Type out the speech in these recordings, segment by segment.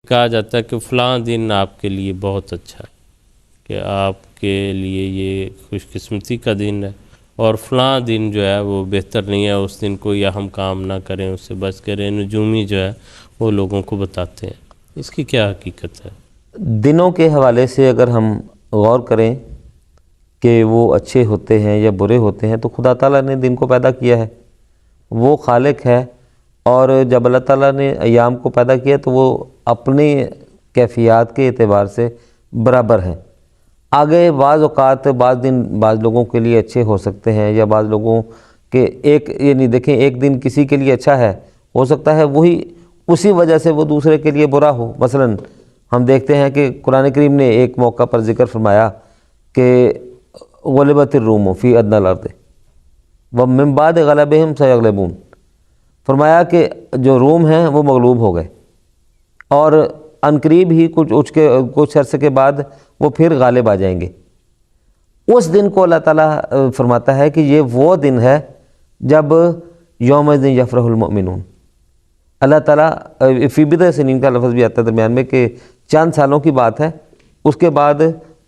کہا جاتا ہے کہ فلاں دن آپ کے لیے بہت اچھا ہے، کہ آپ کے لیے یہ خوش قسمتی کا دن ہے، اور فلاں دن جو ہے وہ بہتر نہیں ہے، اس دن کوئی اہم کام نہ کریں، اس سے بچ کریں۔ نجومی جو ہے وہ لوگوں کو بتاتے ہیں، اس کی کیا حقیقت ہے؟ دنوں کے حوالے سے اگر ہم غور کریں کہ وہ اچھے ہوتے ہیں یا برے ہوتے ہیں، تو خدا تعالیٰ نے دن کو پیدا کیا ہے، وہ خالق ہے، اور جب اللہ تعالیٰ نے ایام کو پیدا کیا تو وہ اپنی کیفیات کے اعتبار سے برابر ہیں۔ آگے بعض اوقات بعض دن بعض لوگوں کے لیے اچھے ہو سکتے ہیں، یا بعض لوگوں کے یعنی دیکھیں ایک دن کسی کے لیے اچھا ہے، ہو سکتا ہے وہی اسی وجہ سے وہ دوسرے کے لیے برا ہو۔ مثلا ہم دیکھتے ہیں کہ قرآن کریم نے ایک موقع پر ذکر فرمایا کہ غلبت الروم فی ادنی الارض ومن بعد غلبہم سیغلبون، فرمایا کہ جو روم ہیں وہ مغلوب ہو گئے، اور عنقریب ہی کچھ عرصے کے بعد وہ پھر غالب آ جائیں گے۔ اس دن کو اللہ تعالیٰ فرماتا ہے کہ یہ وہ دن ہے جب یومئذ یفرح المؤمنون۔ اللہ تعالیٰ فی بضع سنین کا لفظ بھی آتا ہے درمیان میں، کہ چند سالوں کی بات ہے، اس کے بعد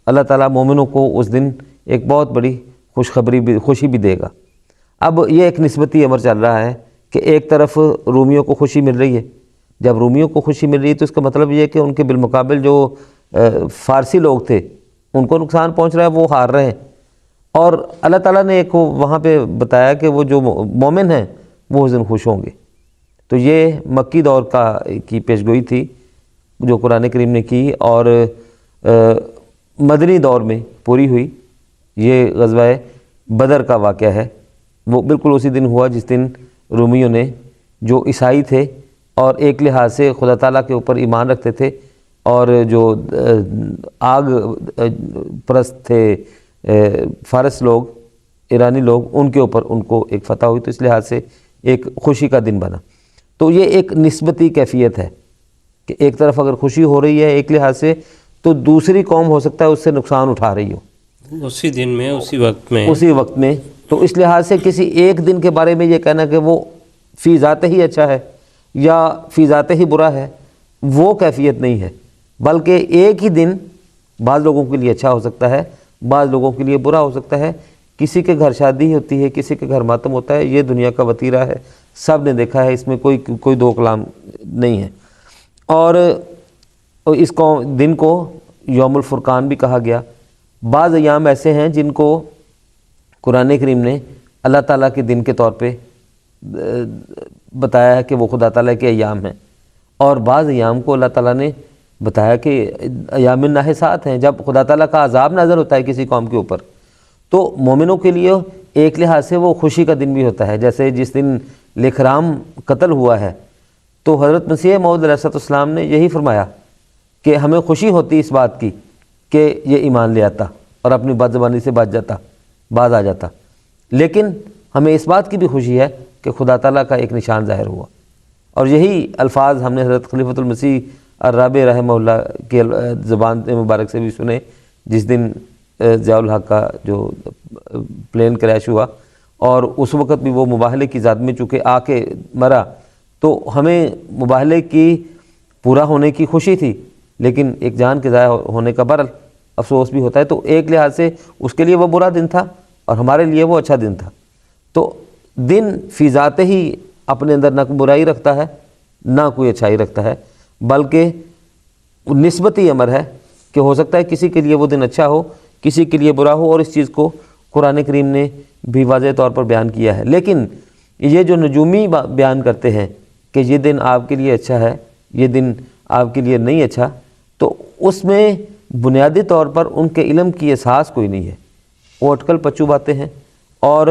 اللہ تعالیٰ مومنوں کو اس دن ایک بہت بڑی خوشی بھی دے گا۔ اب یہ ایک نسبتی امر چل رہا ہے کہ ایک طرف رومیوں کو خوشی مل رہی ہے۔ جب رومیوں کو خوشی مل رہی ہے تو اس کا مطلب یہ ہے کہ ان کے بالمقابل جو فارسی لوگ تھے ان کو نقصان پہنچ رہا ہے، وہ ہار رہے ہیں۔ اور اللہ تعالیٰ نے ایک وہاں پہ بتایا کہ وہ جو مومن ہیں وہ اس دن خوش ہوں گے۔ تو یہ مکی دور کی پیشگوئی تھی جو قرآن کریم نے کی، اور مدنی دور میں پوری ہوئی۔ یہ غزوہ بدر کا واقعہ ہے، وہ بالکل اسی دن ہوا جس دن رومیوں نے، جو عیسائی تھے اور ایک لحاظ سے خدا تعالیٰ کے اوپر ایمان رکھتے تھے، اور جو آگ پرست تھے فارس لوگ، ایرانی لوگ، ان کے اوپر ان کو ایک فتح ہوئی، تو اس لحاظ سے ایک خوشی کا دن بنا۔ تو یہ ایک نسبتی کیفیت ہے کہ ایک طرف اگر خوشی ہو رہی ہے ایک لحاظ سے، تو دوسری قوم ہو سکتا ہے اس سے نقصان اٹھا رہی ہو اسی دن میں، اسی وقت میں۔ تو اس لحاظ سے کسی ایک دن کے بارے میں یہ کہنا کہ وہ فی ذات ہی اچھا ہے یا فی ذات ہی برا ہے، وہ کیفیت نہیں ہے، بلکہ ایک ہی دن بعض لوگوں کے لیے اچھا ہو سکتا ہے، بعض لوگوں کے لیے برا ہو سکتا ہے۔ کسی کے گھر شادی ہوتی ہے، کسی کے گھر ماتم ہوتا ہے، یہ دنیا کا وتیرہ ہے، سب نے دیکھا ہے، اس میں کوئی دو کلام نہیں ہے۔ اور اس دن کو یوم الفرقان بھی کہا گیا۔ بعض ایام ایسے ہیں جن کو قرآن کریم نے اللہ تعالیٰ کے دن کے طور پہ بتایا ہے کہ وہ خدا تعالیٰ کے ایام ہیں، اور بعض ایام کو اللہ تعالیٰ نے بتایا کہ ایام النحسات ہیں، جب خدا تعالیٰ کا عذاب نازل ہوتا ہے کسی قوم کے اوپر، تو مومنوں کے لیے ایک لحاظ سے وہ خوشی کا دن بھی ہوتا ہے۔ جیسے جس دن لیکھرام قتل ہوا ہے، تو حضرت مسیح موعود علیہ السلام نے یہی فرمایا کہ ہمیں خوشی ہوتی اس بات کی کہ یہ ایمان لے آتا اور اپنی بد زبانی سے باز آ جاتا، لیکن ہمیں اس بات کی بھی خوشی ہے کہ خدا تعالیٰ کا ایک نشان ظاہر ہوا۔ اور یہی الفاظ ہم نے حضرت خلیفۃ المسیح الرابع رحمہ اللہ کی زبان مبارک سے بھی سنے، جس دن ضیاء الحق کا جو پلین کریش ہوا، اور اس وقت بھی وہ مباہلے کی ذات میں چونکہ آ کے مرا، تو ہمیں مباہلے کی پورا ہونے کی خوشی تھی، لیکن ایک جان کے ضائع ہونے کا بہرحال افسوس بھی ہوتا ہے۔ تو ایک لحاظ سے اس کے لیے وہ برا دن تھا اور ہمارے لیے وہ اچھا دن تھا۔ تو دن فی ذات ہی اپنے اندر نہ کوئی برائی رکھتا ہے نہ کوئی اچھائی رکھتا ہے، بلکہ نسبتی امر ہے کہ ہو سکتا ہے کسی کے لیے وہ دن اچھا ہو، کسی کے لیے برا ہو، اور اس چیز کو قرآن کریم نے بھی واضح طور پر بیان کیا ہے۔ لیکن یہ جو نجومی بیان کرتے ہیں کہ یہ دن آپ کے لیے اچھا ہے، یہ دن آپ کے لیے نہیں اچھا، تو اس میں بنیادی طور پر ان کے علم کی اساس کوئی نہیں ہے، وہ اٹکل پچو باتیں ہیں، اور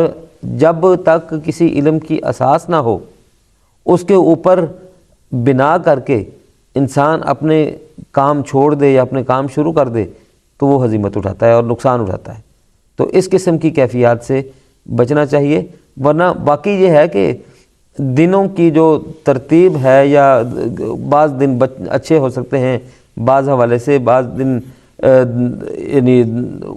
جب تک کسی علم کی اساس نہ ہو اس کے اوپر بنا کر کے انسان اپنے کام چھوڑ دے یا اپنے کام شروع کر دے تو وہ ہزیمت اٹھاتا ہے اور نقصان اٹھاتا ہے۔ تو اس قسم کی کیفیات سے بچنا چاہیے، ورنہ باقی یہ ہے کہ دنوں کی جو ترتیب ہے، یا بعض دن اچھے ہو سکتے ہیں بعض حوالے سے، بعض دن یعنی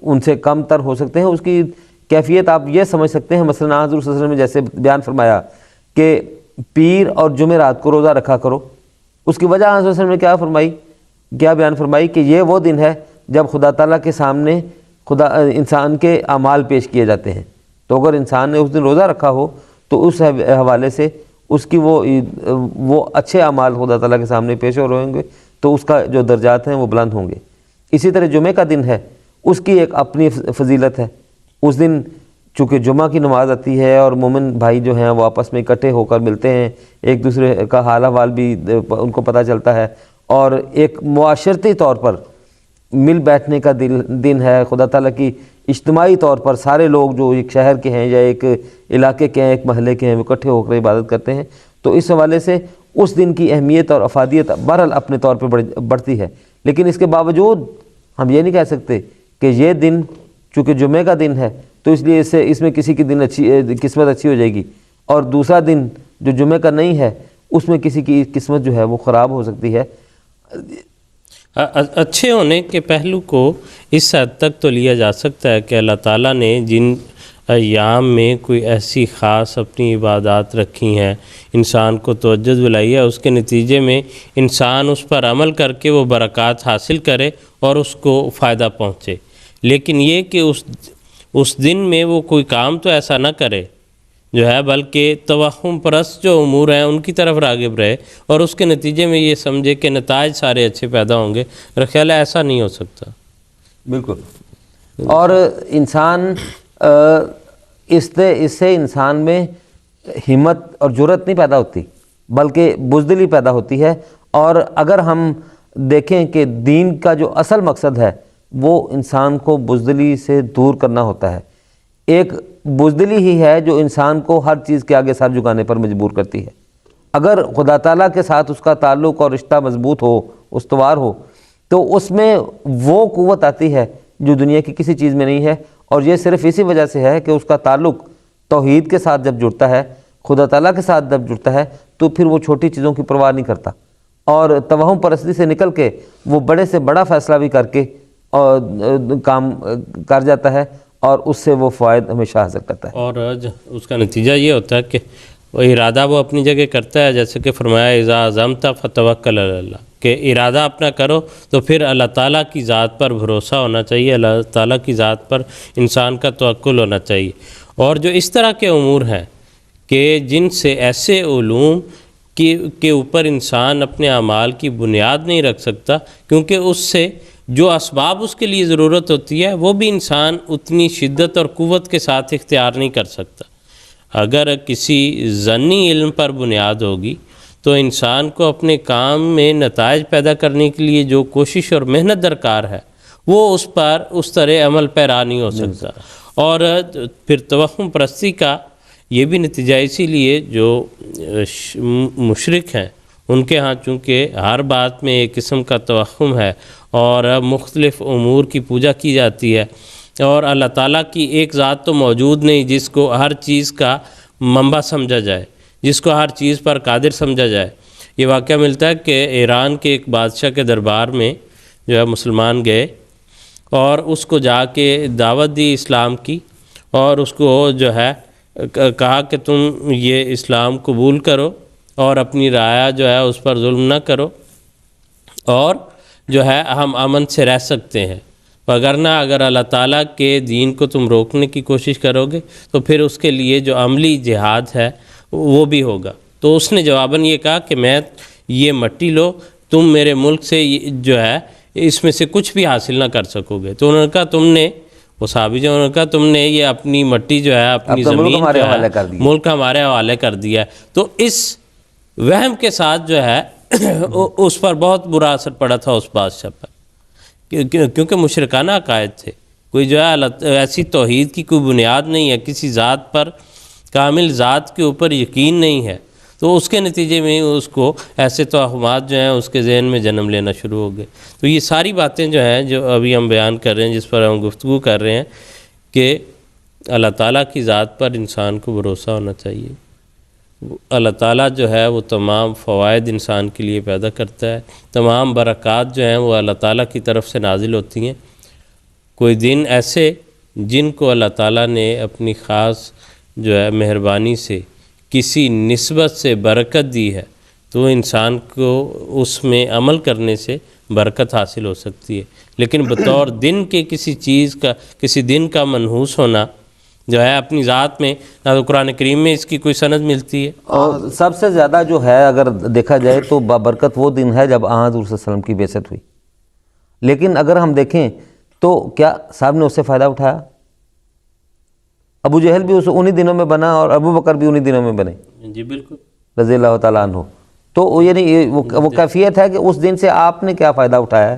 ان سے کم تر ہو سکتے ہیں، اس کی کیفیت آپ یہ سمجھ سکتے ہیں۔ مثلا حضور صلی اللہ علیہ وسلم نے جیسے بیان فرمایا کہ پیر اور جمعرات کو روزہ رکھا کرو، اس کی وجہ حضرت صلی اللہ علیہ وسلم نے کیا فرمائی، کیا بیان فرمائی کہ یہ وہ دن ہے جب خدا تعالیٰ کے سامنے انسان کے اعمال پیش کیے جاتے ہیں۔ تو اگر انسان نے اس دن روزہ رکھا ہو تو اس حوالے سے اس کی وہ اچھے اعمال خدا تعالیٰ کے سامنے پیش ہو رہے ہوں گے، تو اس کا جو درجات ہیں وہ بلند ہوں گے۔ اسی طرح جمعہ کا دن ہے، اس کی ایک اپنی فضیلت ہے۔ اس دن چونکہ جمعہ کی نماز آتی ہے اور مومن بھائی جو ہیں وہ آپس میں اکٹھے ہو کر ملتے ہیں، ایک دوسرے کا حال احوال بھی ان کو پتہ چلتا ہے، اور ایک معاشرتی طور پر مل بیٹھنے کا دن ہے۔ خدا تعالیٰ کی اجتماعی طور پر سارے لوگ جو ایک شہر کے ہیں یا ایک علاقے کے ہیں، ایک محلے کے ہیں، وہ اکٹھے ہو کر عبادت کرتے ہیں۔ تو اس حوالے سے اس دن کی اہمیت اور افادیت بہرحال اپنے طور پہ بڑھتی ہے، لیکن اس کے باوجود ہم یہ نہیں کہہ سکتے کہ یہ دن چونکہ جمعہ کا دن ہے تو اس لیے اس میں کسی کی دن قسمت اچھی ہو جائے گی، اور دوسرا دن جو جمعہ کا نہیں ہے اس میں کسی کی قسمت جو ہے وہ خراب ہو سکتی ہے۔ اچھے ہونے کے پہلو کو اس حد تک تو لیا جا سکتا ہے کہ اللہ تعالیٰ نے جن ایام میں کوئی ایسی خاص اپنی عبادات رکھی ہیں، انسان کو توجہ دلائی ہے، اس کے نتیجے میں انسان اس پر عمل کر کے وہ برکات حاصل کرے اور اس کو فائدہ پہنچے۔ لیکن یہ کہ اس دن میں وہ کوئی کام تو ایسا نہ کرے جو ہے، بلکہ توہم پرست جو امور ہیں ان کی طرف راغب رہے اور اس کے نتیجے میں یہ سمجھے کہ نتائج سارے اچھے پیدا ہوں گے۔ میرا خیال ہے ایسا نہیں ہو سکتا۔ بالکل۔ اور انسان اس سے انسان میں ہمت اور جرأت نہیں پیدا ہوتی بلکہ بزدلی پیدا ہوتی ہے۔ اور اگر ہم دیکھیں کہ دین کا جو اصل مقصد ہے وہ انسان کو بزدلی سے دور کرنا ہوتا ہے۔ ایک بزدلی ہی ہے جو انسان کو ہر چیز کے آگے سر جھکانے پر مجبور کرتی ہے۔ اگر خدا تعالیٰ کے ساتھ اس کا تعلق اور رشتہ مضبوط ہو، استوار ہو، تو اس میں وہ قوت آتی ہے جو دنیا کی کسی چیز میں نہیں ہے، اور یہ صرف اسی وجہ سے ہے کہ اس کا تعلق توحید کے ساتھ جب جڑتا ہے، خدا تعالیٰ کے ساتھ جب جڑتا ہے، تو پھر وہ چھوٹی چیزوں کی پرواہ نہیں کرتا، اور توہم پرستی سے نکل کے وہ بڑے سے بڑا فیصلہ بھی کر کے کام کر جاتا ہے، اور اس سے وہ فوائد ہمیشہ حاصل کرتا ہے۔ اور اس کا نتیجہ یہ ہوتا ہے کہ وہ ارادہ وہ اپنی جگہ کرتا ہے، جیسے کہ فرمایا اذا عزمت فتوکل علی اللہ، کہ ارادہ اپنا کرو تو پھر اللہ تعالیٰ کی ذات پر بھروسہ ہونا چاہیے، اللہ تعالیٰ کی ذات پر انسان کا توکل ہونا چاہیے۔ اور جو اس طرح کے امور ہیں کہ جن سے ایسے علوم کے اوپر انسان اپنے اعمال کی بنیاد نہیں رکھ سکتا، کیونکہ اس سے جو اسباب اس کے لیے ضرورت ہوتی ہے وہ بھی انسان اتنی شدت اور قوت کے ساتھ اختیار نہیں کر سکتا۔ اگر کسی ظنی علم پر بنیاد ہوگی تو انسان کو اپنے کام میں نتائج پیدا کرنے کے لیے جو کوشش اور محنت درکار ہے وہ اس پر اس طرح عمل پیرا نہیں ہو سکتا۔ اور پھر توہم پرستی کا یہ بھی نتیجہ اسی لیے جو مشرک ہیں ان کے ہاں چونکہ ہر بات میں ایک قسم کا توہم ہے اور مختلف امور کی پوجا کی جاتی ہے، اور اللہ تعالیٰ کی ایک ذات تو موجود نہیں جس کو ہر چیز کا منبع سمجھا جائے، جس کو ہر چیز پر قادر سمجھا جائے۔ یہ واقعہ ملتا ہے کہ ایران کے ایک بادشاہ کے دربار میں جو ہے مسلمان گئے اور اس کو جا کے دعوت دی اسلام کی، اور اس کو جو ہے کہا کہ تم یہ اسلام قبول کرو اور اپنی رعایا جو ہے اس پر ظلم نہ کرو، اور جو ہے ہم امن سے رہ سکتے ہیں، وگرنہ اگر اللہ تعالیٰ کے دین کو تم روکنے کی کوشش کرو گے تو پھر اس کے لیے جو عملی جہاد ہے وہ بھی ہوگا۔ تو اس نے جواباً یہ کہا کہ میں یہ مٹی لو، تم میرے ملک سے جو ہے اس میں سے کچھ بھی حاصل نہ کر سکو گے۔ تو انہوں نے کہا تم نے، وہ صحابی جو انہوں نے کہا تم نے یہ اپنی مٹی جو ہے اپنی زمین ملک ہمارے حوالے کر دیا ہے۔ تو اس وہم کے ساتھ جو ہے اس پر بہت برا اثر پڑا تھا اس بادشاہ پر، کیونکہ مشرکانہ عقائد تھے، کوئی جو ہے ایسی توحید کی کوئی بنیاد نہیں ہے، کسی ذات پر کامل ذات کے اوپر یقین نہیں ہے، تو اس کے نتیجے میں اس کو ایسے توہمات جو ہیں اس کے ذہن میں جنم لینا شروع ہو گئے۔ تو یہ ساری باتیں جو ہیں جو ابھی ہم بیان کر رہے ہیں، جس پر ہم گفتگو کر رہے ہیں کہ اللہ تعالیٰ کی ذات پر انسان کو بھروسہ ہونا چاہیے۔ اللہ تعالیٰ جو ہے وہ تمام فوائد انسان کے لیے پیدا کرتا ہے، تمام برکات جو ہیں وہ اللہ تعالیٰ کی طرف سے نازل ہوتی ہیں۔ کوئی دن ایسے جن کو اللہ تعالیٰ نے اپنی خاص جو ہے مہربانی سے کسی نسبت سے برکت دی ہے، تو انسان کو اس میں عمل کرنے سے برکت حاصل ہو سکتی ہے. لیکن بطور دن کے کسی چیز کا، کسی دن کا منحوس ہونا جو ہے اپنی ذات میں، نہ تو قرآن کریم میں اس کی کوئی سند ملتی ہے. اور سب سے زیادہ جو ہے اگر دیکھا جائے تو بابرکت وہ دن ہے جب آن حضور صلی اللہ علیہ وسلم کی بعثت ہوئی. لیکن اگر ہم دیکھیں تو کیا صاحب نے اس سے فائدہ اٹھایا؟ ابو جہل بھی انہی دنوں میں بنا اور ابو بکر بھی انہی دنوں میں بنے جی بالکل. رضی اللہ تعالیٰ عنہ. تو یعنی وہ کیفیت ہے کہ اس دن سے آپ نے کیا فائدہ اٹھایا ہے.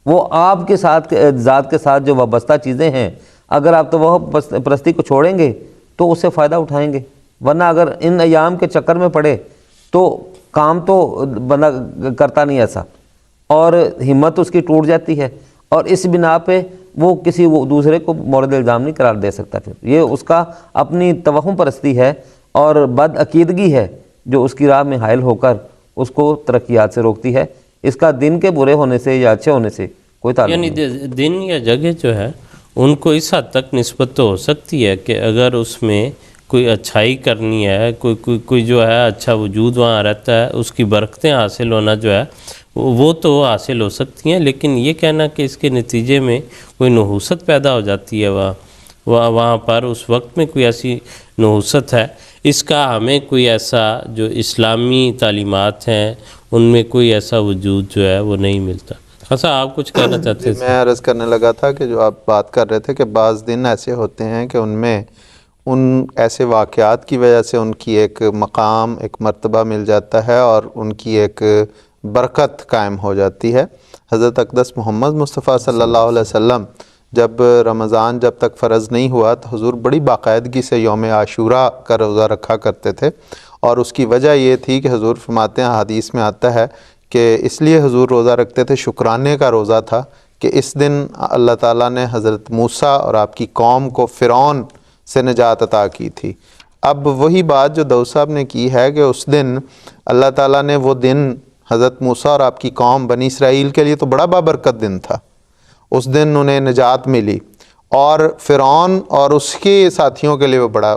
وہ آپ کے ساتھ، ذات کے ساتھ جو وابستہ چیزیں ہیں، اگر آپ تو وہ پرستی کو چھوڑیں گے تو اس سے فائدہ اٹھائیں گے. ورنہ اگر ان ایام کے چکر میں پڑے تو کام تو بندہ کرتا نہیں ایسا، اور ہمت اس کی ٹوٹ جاتی ہے، اور اس بنا پہ وہ کسی دوسرے کو مورد الزام نہیں قرار دے سکتا. پھر یہ اس کا اپنی توہم پرستی ہے اور بد عقیدگی ہے جو اس کی راہ میں حائل ہو کر اس کو ترقیات سے روکتی ہے. اس کا دن کے برے ہونے سے یا اچھے ہونے سے کوئی تعلق یعنی نہیں. دن یا جگہ جو ہے ان کو اس حد تک نسبت تو ہو سکتی ہے کہ اگر اس میں کوئی اچھائی کرنی ہے، کوئی جو ہے اچھا وجود وہاں رہتا ہے، اس کی برکتیں حاصل ہونا جو ہے وہ تو حاصل ہو سکتی ہیں. لیکن یہ کہنا کہ اس کے نتیجے میں کوئی نحوست پیدا ہو جاتی ہے وہاں پر اس وقت میں کوئی ایسی نحوست ہے، اس کا ہمیں کوئی ایسا جو اسلامی تعلیمات ہیں ان میں کوئی ایسا وجود جو ہے وہ نہیں ملتا. خاصا آپ کچھ کہنا چاہتے میں عرض کرنے لگا تھا کہ جو آپ بات کر رہے تھے کہ بعض دن ایسے ہوتے ہیں کہ ان میں ان ایسے واقعات کی وجہ سے ان کی ایک مقام، ایک مرتبہ مل جاتا ہے اور ان کی ایک برکت قائم ہو جاتی ہے. حضرت اقدس محمد مصطفیٰ صلی اللہ علیہ وسلم جب رمضان جب تک فرض نہیں ہوا تو حضور بڑی باقاعدگی سے یوم عاشوراء کا روزہ رکھا کرتے تھے، اور اس کی وجہ یہ تھی کہ حضور فرماتے ہیں، حدیث میں آتا ہے کہ اس لیے حضور روزہ رکھتے تھے، شکرانے کا روزہ تھا کہ اس دن اللہ تعالیٰ نے حضرت موسیٰ اور آپ کی قوم کو فرعون سے نجات عطا کی تھی. اب وہی بات جو داؤد صاحب نے کی ہے کہ اس دن اللہ تعالیٰ نے وہ دن حضرت موسیٰ اور آپ کی قوم بنی اسرائیل کے لیے تو بڑا بابرکت دن تھا. اس دن انہیں نجات ملی، اور فرعون اور اس کے ساتھیوں کے لیے وہ بڑا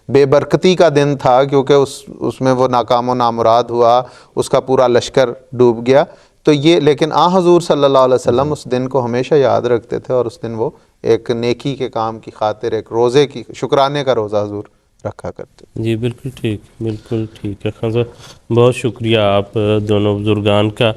بے برکتی کا دن تھا، کیونکہ اس میں وہ ناکام و نامراد ہوا، اس کا پورا لشکر ڈوب گیا. تو یہ لیکن حضور صلی اللہ علیہ وسلم اس دن کو ہمیشہ یاد رکھتے تھے، اور اس دن وہ ایک نیکی کے کام کی خاطر ایک روزے کی، شکرانے کا روزہ حضور رکھا کرتے. جی بالکل ٹھیک، بالکل ٹھیک ہے. خان صاحب بہت شکریہ آپ دونوں بزرگان کا